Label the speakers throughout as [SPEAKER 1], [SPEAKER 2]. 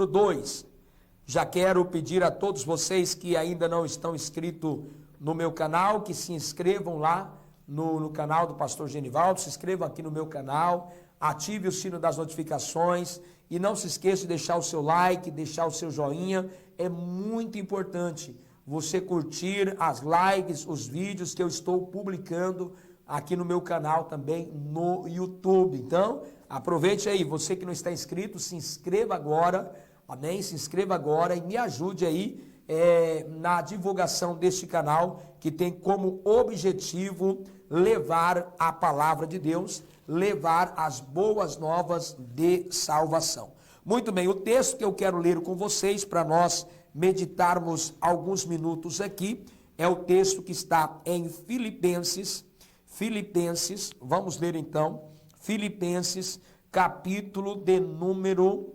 [SPEAKER 1] número 2. Já quero pedir a todos vocês que ainda não estão inscritos no meu canal, que se inscrevam lá no canal do Pastor Genivaldo, se inscrevam aqui no meu canal, ative o sino das notificações e não se esqueça de deixar o seu like, deixar o seu joinha. É muito importante você curtir as likes, os vídeos que eu estou publicando aqui no meu canal também no YouTube. Então, aproveite aí, você que não está inscrito, se inscreva agora, amém? Se inscreva agora e me ajude aí na divulgação deste canal, que tem como objetivo levar a palavra de Deus, levar as boas novas de salvação. Muito bem, o texto que eu quero ler com vocês para nós meditarmos alguns minutos aqui é o texto que está em Filipenses, vamos ler então, Filipenses, capítulo de número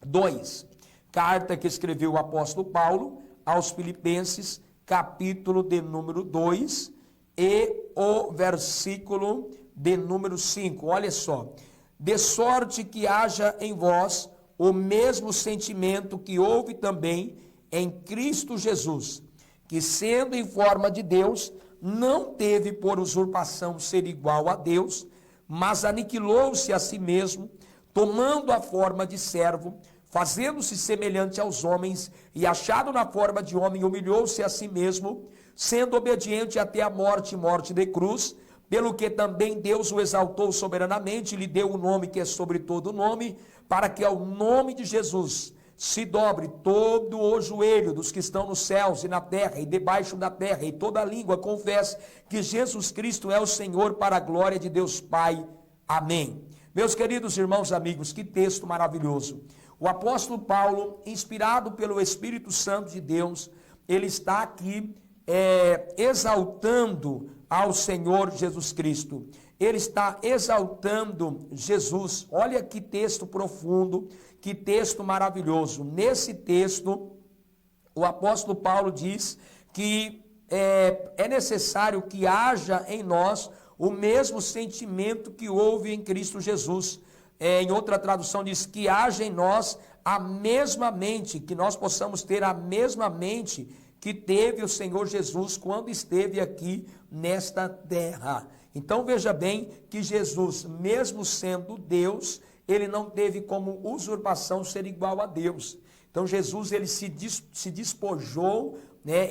[SPEAKER 1] 2. Carta que escreveu o apóstolo Paulo aos Filipenses, capítulo de número 2 e o versículo de número 5. Olha só. De sorte que haja em vós o mesmo sentimento que houve também em Cristo Jesus, que sendo em forma de Deus, não teve por usurpação ser igual a Deus, mas aniquilou-se a si mesmo, tomando a forma de servo, fazendo-se semelhante aos homens, e achado na forma de homem, humilhou-se a si mesmo, sendo obediente até a morte, morte de cruz, pelo que também Deus o exaltou soberanamente, e lhe deu o nome que é sobre todo nome, para que ao nome de Jesus se dobre todo o joelho dos que estão nos céus e na terra e debaixo da terra, e toda língua confesse que Jesus Cristo é o Senhor, para a glória de Deus Pai. Amém. Meus queridos irmãos, amigos, que texto maravilhoso. O apóstolo Paulo, inspirado pelo Espírito Santo de Deus, ele está aqui exaltando ao Senhor Jesus Cristo. Ele está exaltando Jesus. Olha que texto profundo, que texto maravilhoso. Nesse texto, o apóstolo Paulo diz que é necessário que haja em nós o mesmo sentimento que houve em Cristo Jesus. Em outra tradução diz que haja em nós a mesma mente, que nós possamos ter a mesma mente que teve o Senhor Jesus quando esteve aqui nesta terra. Então veja bem que Jesus, mesmo sendo Deus, ele não teve como usurpação ser igual a Deus. Então Jesus, ele se despojou, né?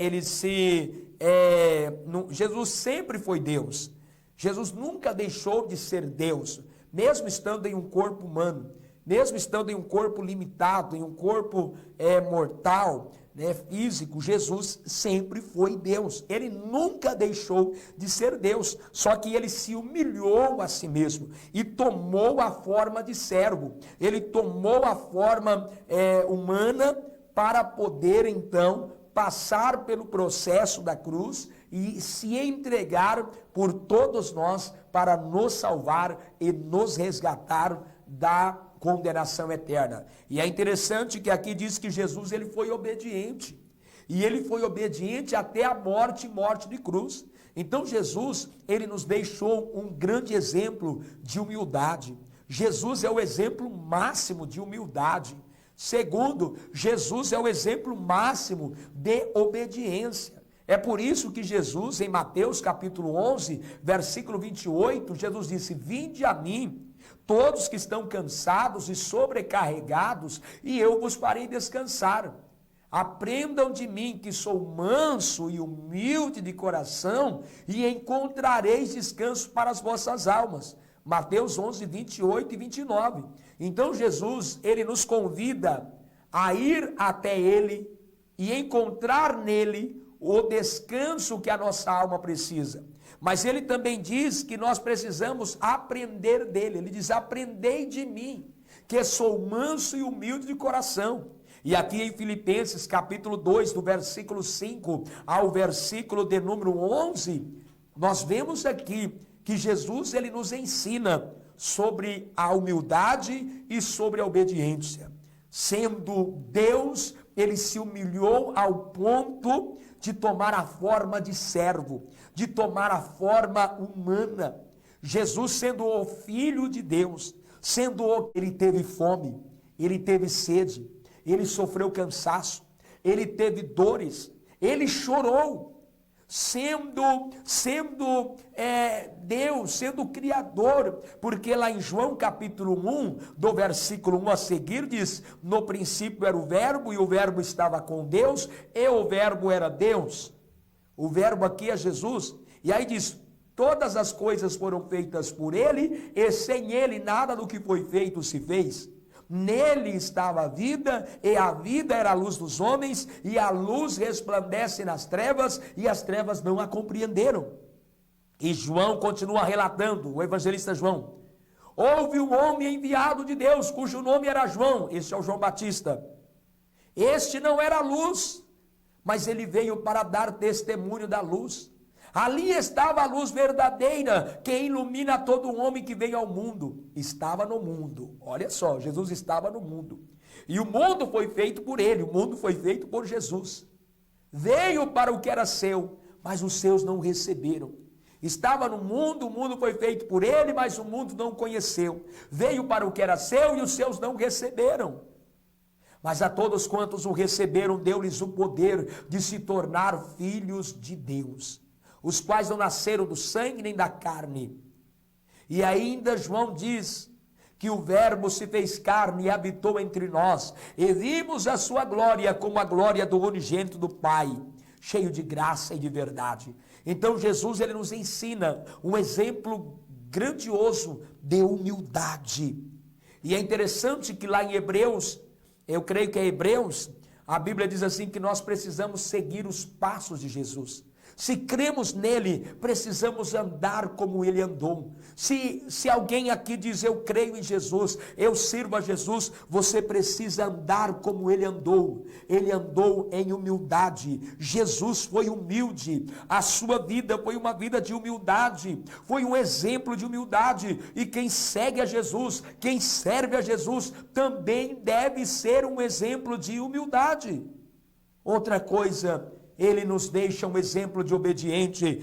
[SPEAKER 1] Jesus sempre foi Deus. Jesus nunca deixou de ser Deus, mesmo estando em um corpo humano, mesmo estando em um corpo limitado, em um corpo mortal, né, físico. Jesus sempre foi Deus. Ele nunca deixou de ser Deus, só que ele se humilhou a si mesmo e tomou a forma de servo. Ele tomou a forma humana para poder então passar pelo processo da cruz e se entregar por todos nós para nos salvar e nos resgatar da condenação eterna. E é interessante que aqui diz que Jesus, ele foi obediente. E ele foi obediente até a morte, morte de cruz. Então Jesus, ele nos deixou um grande exemplo de humildade. Jesus é o exemplo máximo de humildade. Segundo, Jesus é o exemplo máximo de obediência. É por isso que Jesus, em Mateus capítulo 11, versículo 28, Jesus disse: vinde a mim, todos que estão cansados e sobrecarregados, e eu vos farei descansar. Aprendam de mim, que sou manso e humilde de coração, e encontrareis descanso para as vossas almas. Mateus 11, 28 e 29. Então Jesus, ele nos convida a ir até ele e encontrar nele o descanso que a nossa alma precisa. Mas ele também diz que nós precisamos aprender dele. Ele diz: aprendei de mim, que sou manso e humilde de coração. E aqui em Filipenses capítulo 2, do versículo 5 ao versículo de número 11, nós vemos aqui que Jesus, ele nos ensina sobre a humildade e sobre a obediência. Sendo Deus, ele se humilhou ao ponto de tomar a forma de servo, de tomar a forma humana. Jesus, sendo o Filho de Deus, ele teve fome, ele teve sede, ele sofreu cansaço, ele teve dores, ele chorou. Sendo Deus, sendo o Criador, porque lá em João capítulo 1, do versículo 1 a seguir, diz: no princípio era o verbo, e o verbo estava com Deus, e o verbo era Deus. O verbo aqui é Jesus, e aí diz: todas as coisas foram feitas por ele, e sem ele nada do que foi feito se fez. Nele estava a vida, e a vida era a luz dos homens, e a luz resplandece nas trevas, e as trevas não a compreenderam. E João continua relatando, o evangelista João: houve um homem enviado de Deus, cujo nome era João. Este é o João Batista. Este não era a luz, mas ele veio para dar testemunho da luz. Ali estava a luz verdadeira, que ilumina todo homem que vem ao mundo. Estava no mundo. Olha só, Jesus estava no mundo. E o mundo foi feito por ele, o mundo foi feito por Jesus. Veio para o que era seu, mas os seus não o receberam. Estava no mundo, o mundo foi feito por ele, mas o mundo não o conheceu. Veio para o que era seu e os seus não o receberam. Mas a todos quantos o receberam, deu-lhes o poder de se tornar filhos de Deus, os quais não nasceram do sangue nem da carne. E ainda João diz que o verbo se fez carne e habitou entre nós, e vimos a sua glória como a glória do unigênito do Pai, cheio de graça e de verdade. Então Jesus, ele nos ensina um exemplo grandioso de humildade. E é interessante que lá em Hebreus, eu creio que é Hebreus, a Bíblia diz assim que nós precisamos seguir os passos de Jesus. Se cremos nele, precisamos andar como ele andou. Se alguém aqui diz: eu creio em Jesus, eu sirvo a Jesus, você precisa andar como ele andou. Ele andou em humildade. Jesus foi humilde. A sua vida foi uma vida de humildade. Foi um exemplo de humildade. E quem segue a Jesus, quem serve a Jesus, também deve ser um exemplo de humildade. Outra coisa, ele nos deixa um exemplo de obediência.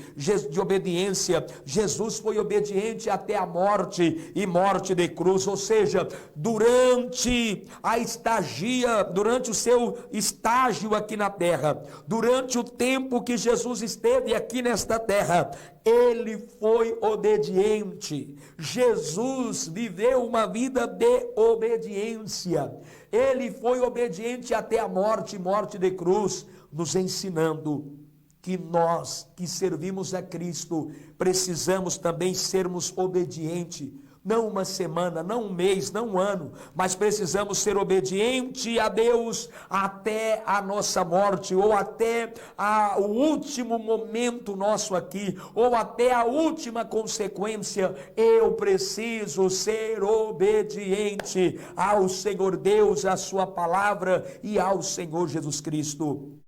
[SPEAKER 1] Jesus foi obediente até a morte, e morte de cruz. Ou seja, durante o seu estágio aqui na terra, durante o tempo que Jesus esteve aqui nesta terra, ele foi obediente. Jesus viveu uma vida de obediência. Ele foi obediente até a morte, morte de cruz, nos ensinando que nós que servimos a Cristo precisamos também sermos obedientes. Não uma semana, não um mês, não um ano, mas precisamos ser obedientes a Deus até a nossa morte, ou até o último momento nosso aqui, ou até a última consequência. Eu preciso ser obediente ao Senhor Deus, à sua palavra e ao Senhor Jesus Cristo.